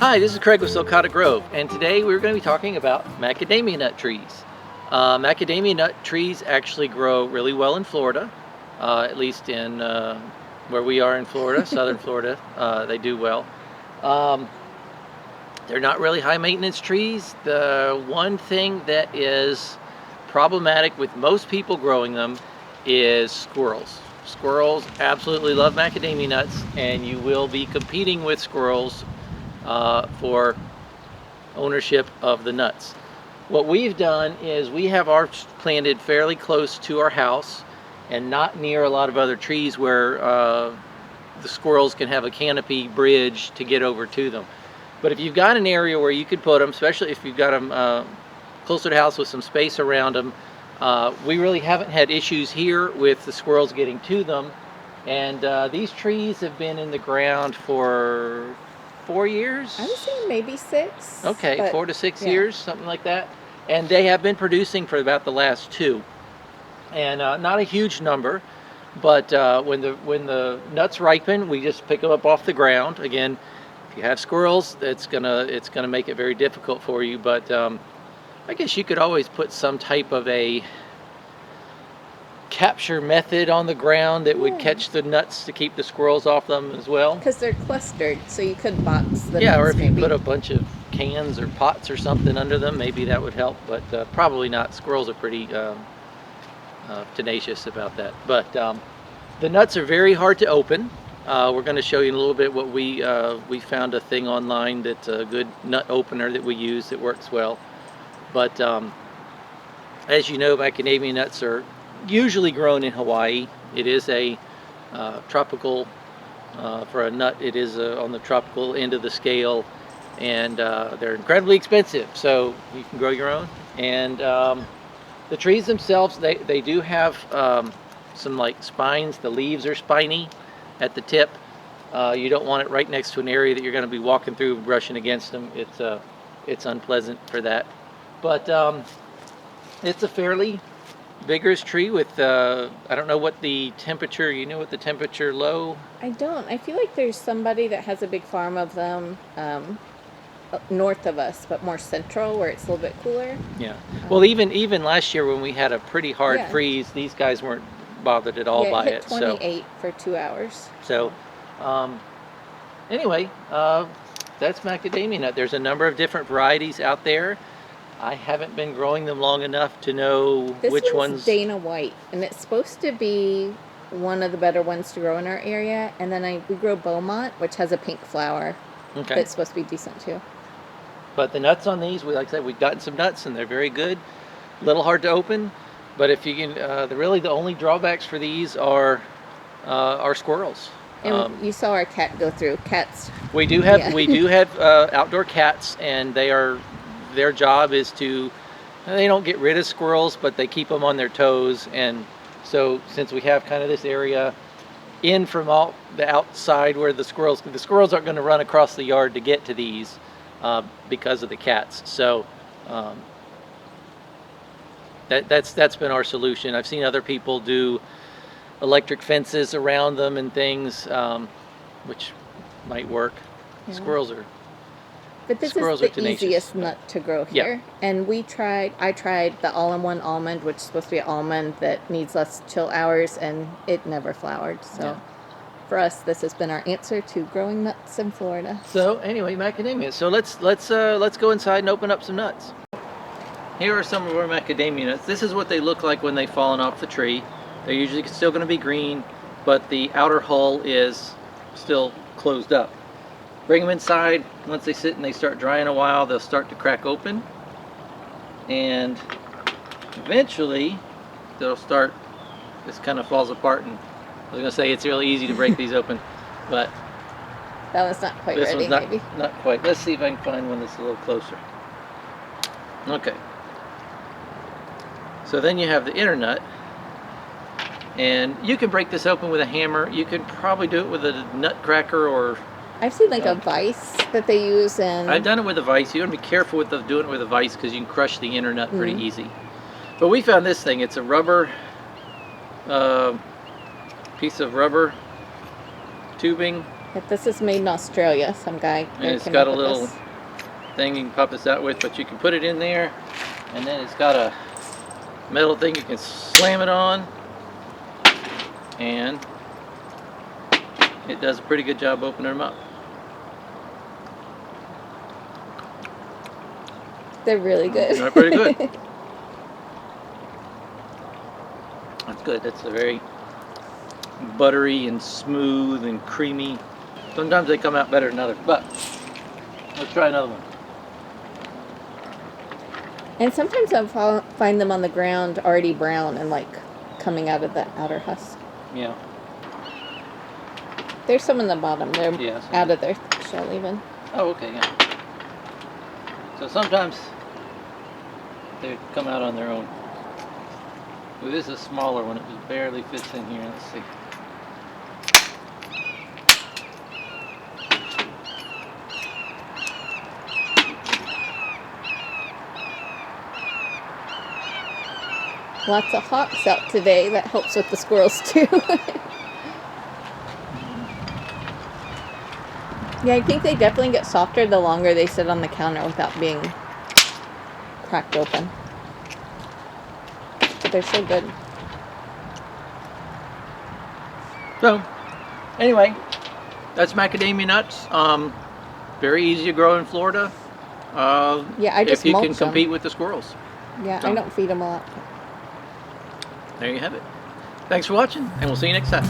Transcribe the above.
Hi, this is Craig with Sulcata Grove, and today we're going to be talking about macadamia nut trees. Macadamia nut trees actually grow really well in Florida, at least in where we are in Florida, southern Florida. They do well. They're not really high maintenance trees. The one thing that is problematic with most people growing them is squirrels. Squirrels absolutely love macadamia nuts, and you will be competing with squirrels for ownership of the nuts. What we've done is we have ours planted fairly close to our house and not near a lot of other trees where the squirrels can have a canopy bridge to get over to them. But if you've got an area where you could put them, especially if you've got them closer to the house with some space around them, we really haven't had issues here with the squirrels getting to them. And these trees have been in the ground for 4 years? I would say maybe 6. Okay, 4 to 6 years, something like that. And they have been producing for about the last 2. And not a huge number, but when the nuts ripen, we just pick them up off the ground. Again, if you have squirrels, it's gonna make it very difficult for you. But I guess you could always put some type of a capture method on the ground that would catch the nuts to keep the squirrels off them as well. Because they're clustered, so you could box the nuts. Or if maybe. you put a bunch of cans or pots or something under them, maybe that would help, but probably not. Squirrels are pretty tenacious about that. But the nuts are very hard to open. We're going to show you in a little bit what we found a thing online that's a good nut opener that we use that works well. But as you know, macadamia nuts are usually grown in Hawaii. It is a tropical, for a nut, it is on the tropical end of the scale, and they're incredibly expensive, so you can grow your own. And the trees themselves, they do have some like spines. The leaves are spiny at the tip. You don't want it right next to an area that you're going to be walking through, brushing against them. It's unpleasant for that. But it's a fairly vigorous tree with I don't know what the temperature, you know what the temperature low? I don't. I feel like there's somebody that has a big farm of them north of us, but more central, where it's a little bit cooler. Yeah. Well, even last year when we had a pretty hard freeze, these guys weren't bothered at all by it. It 28 for 2 hours. So anyway, that's macadamia nut. There's a number of different varieties out there. I haven't been growing them long enough to know which ones. Dana White, and it's supposed to be one of the better ones to grow in our area. And then we grow Beaumont, which has a pink flower. Okay. That's supposed to be decent too. But the nuts on these, like I said, we've gotten some nuts and they're very good. A little hard to open, but if you can, really the only drawbacks for these are squirrels. And you saw our cat go through. Cats. We do have outdoor cats, and their job is to, they don't get rid of squirrels, but they keep them on their toes. And so since we have kind of this area in from all the outside where the squirrels aren't going to run across the yard to get to these because of the cats. So that's been our solution. I've seen other people do electric fences around them and things, which might work. Yeah. Squirrels are But this Squirrels is are the tenacious. easiest nut to grow here. Yeah. And I tried the all-in-one almond, which is supposed to be an almond that needs less chill hours, and it never flowered. So for us, this has been our answer to growing nuts in Florida. So anyway, macadamia. So let's go inside and open up some nuts. Here are some of our macadamia nuts. This is what they look like when they've fallen off the tree. They're usually still going to be green, but the outer hull is still closed up. Bring them inside. Once they sit and they start drying a while, they'll start to crack open, and eventually they'll start, this kind of falls apart, and I was going to say it's really easy to break these open, but that one's not quite this ready, one's maybe. not quite. Let's see if I can find one that's a little closer. Okay. So then you have the inner nut, and you can break this open with a hammer. You can probably do it with a nut cracker, or I've seen like a vise that they use, and I've done it with a vise. You want to be careful with doing it with a vise because you can crush the inner nut pretty easy. But we found this thing. It's a rubber piece of rubber tubing But this is made in Australia. Some guy And there it's came got a up with little this. thing you can pop this out with, but you can put it in there, and then it's got a metal thing you can slam it on, and it does a pretty good job opening them up. They're really good. They're pretty good. That's good. That's a very buttery and smooth and creamy. Sometimes they come out better than others, but let's try another one. And sometimes I'll find them on the ground already brown and like coming out of the outer husk. Yeah. There's some in the bottom. They're Yeah, some. out of their shell even. Oh, okay, yeah. So sometimes they come out on their own. Well, this is a smaller one. It just barely fits in here. Let's see. Lots of hawks out today. That helps with the squirrels too. Yeah, I think they definitely get softer the longer they sit on the counter without being cracked open. But they're so good. So, anyway, that's macadamia nuts. Very easy to grow in Florida. Yeah, I just if you mulch can them. compete with the squirrels. Yeah, So. I don't feed them a lot. There you have it. Thanks for watching, and we'll see you next time.